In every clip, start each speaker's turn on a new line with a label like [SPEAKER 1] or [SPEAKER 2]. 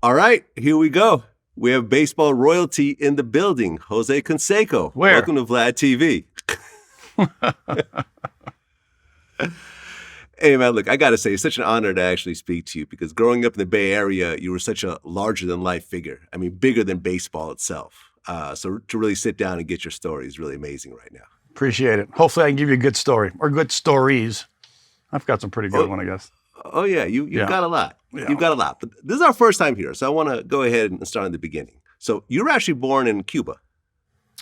[SPEAKER 1] All right, here we go. We have baseball royalty in the building. Jose Canseco.
[SPEAKER 2] Where?
[SPEAKER 1] Welcome to VladTV. Hey, man, look, I got to say, it's such an honor to actually speak to you because growing up in the Bay Area, you were such a larger-than-life figure. I mean, bigger than baseball itself. So to really sit down and get your story is really amazing right now.
[SPEAKER 2] Appreciate it. Hopefully I can give you a good story or good stories. I've got some pretty good one, I guess.
[SPEAKER 1] Oh, yeah, you've got a lot.
[SPEAKER 2] Yeah.
[SPEAKER 1] You've got a lot. But this is our first time here, so I want to go ahead and start in the beginning. So you were actually born in Cuba.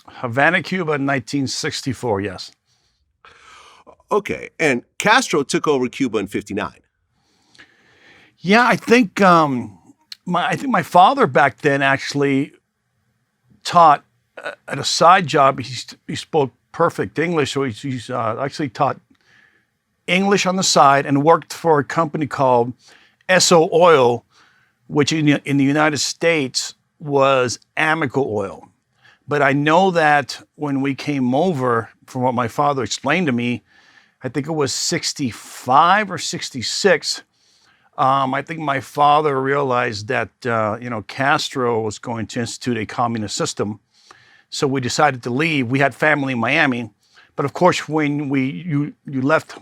[SPEAKER 2] Havana, Cuba in 1964, yes.
[SPEAKER 1] Okay, and Castro took over Cuba in 59.
[SPEAKER 2] Yeah, I think my father back then actually taught at a side job. He spoke perfect English, so he's actually taught English on the side and worked for a company called SO Oil, which in the United States was Amoco Oil. But I know that when we came over, from what my father explained to me, I think it was 65 or 66. I think my father realized that, Castro was going to institute a communist system. So we decided to leave. We had family in Miami. But of course, when you left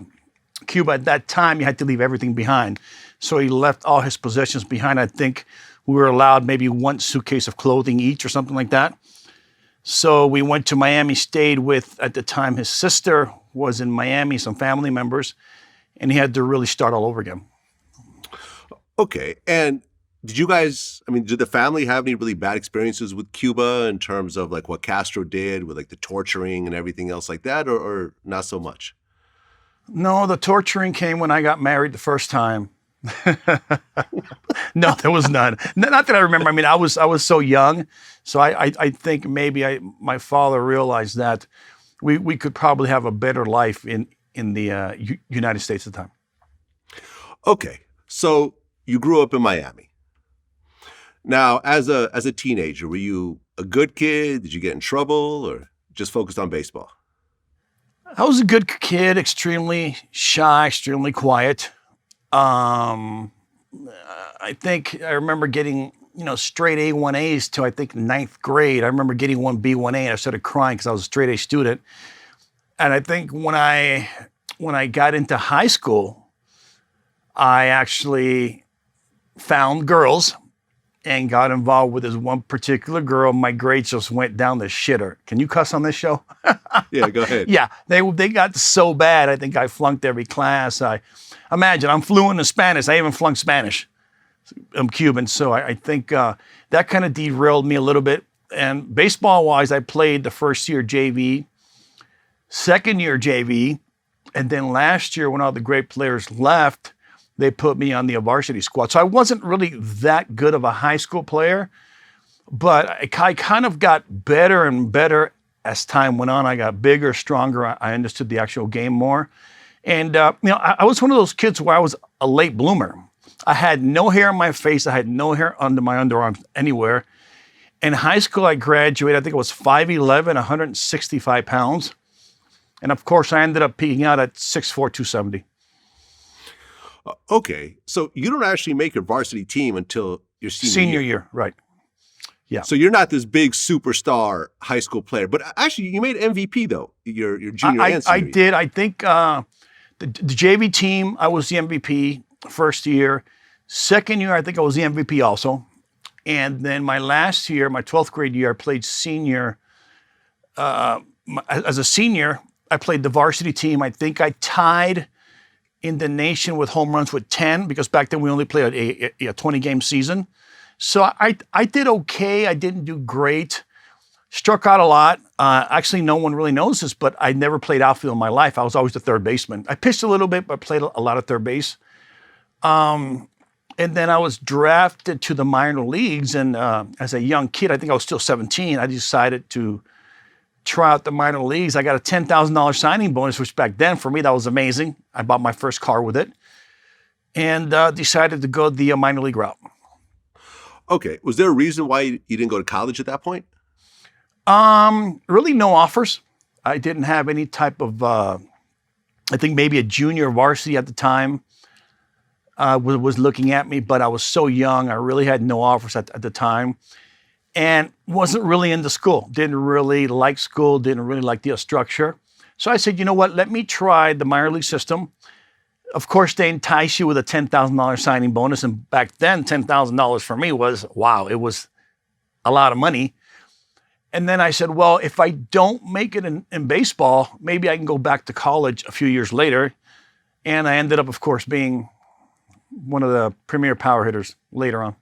[SPEAKER 2] Cuba at that time, you had to leave everything behind. So he left all his possessions behind. I think we were allowed maybe one suitcase of clothing each or something like that. So we went to Miami, stayed with, at the time, his sister was in Miami, some family members, and he had to really start all over again.
[SPEAKER 1] Okay. And did the family have any really bad experiences with Cuba in terms of like what Castro did with like the torturing and everything else like that, or not so much?
[SPEAKER 2] No, the torturing came when I got married the first time. No, there was none. Not that I remember. I mean, I was so young, so I think maybe my father realized that we could probably have a better life in the United States at the time.
[SPEAKER 1] Okay, so you grew up in Miami. Now, as a teenager, were you a good kid? Did you get in trouble, or just focused on baseball?
[SPEAKER 2] I was a good kid, extremely shy, extremely quiet. I think I remember getting, straight A1As to I think ninth grade. I remember getting one B1A and I started crying because I was a straight A student. And I think when I got into high school, I actually found girls and got involved with this one particular girl. My grades just went down the shitter. Can you cuss on this show?
[SPEAKER 1] Yeah, go ahead.
[SPEAKER 2] Yeah, they got so bad. I think I flunked every class. Imagine, I'm fluent in Spanish. I even flunked Spanish. I'm Cuban, so I think that kind of derailed me a little bit. And baseball-wise, I played the first year JV, second year JV, and then last year when all the great players left, they put me on the varsity squad. So I wasn't really that good of a high school player, but I kind of got better and better as time went on. I got bigger, stronger. I understood the actual game more. And, I was one of those kids where I was a late bloomer. I had no hair on my face. I had no hair under my underarms anywhere. In high school, I graduated, I think it was 5'11", 165 pounds. And of course, I ended up peaking out at 6'4", 270.
[SPEAKER 1] Okay, so you don't actually make your varsity team until your senior
[SPEAKER 2] year. Right. Yeah.
[SPEAKER 1] So you're not this big superstar high school player, but actually you made MVP though, your junior and senior
[SPEAKER 2] I did. I think the JV team, I was the MVP first year. Second year, I think I was the MVP also. And then my last year, my 12th grade year, I played senior. As a senior, I played the varsity team. I think I tied in the nation with home runs with 10 because back then we only played a 20-game season. So I did okay. I didn't do great. Struck out a lot. Actually, no one really knows this, but I never played outfield in my life. I was always the third baseman. I pitched a little bit, but played a lot of third base. And then I was drafted to the minor leagues. And as a young kid, I think I was still 17, I decided to try out the minor leagues. I got a $10,000 signing bonus, which back then for me, that was amazing. I bought my first car with it and decided to go the minor league route.
[SPEAKER 1] Okay. Was there a reason why you didn't go to college at that point?
[SPEAKER 2] Really no offers. I didn't have any type of, I think maybe a junior varsity at the time. was looking at me, but I was so young. I really had no offers at the time, and wasn't really into school. Didn't really like school. Didn't really like the structure. So I said, you know what? Let me try the minor league system. Of course, they entice you with a $10,000 signing bonus, and back then, $10,000 for me was wow. It was a lot of money. And then I said, well, if I don't make it in baseball, maybe I can go back to college a few years later. And I ended up, of course, being one of the premier power hitters later on.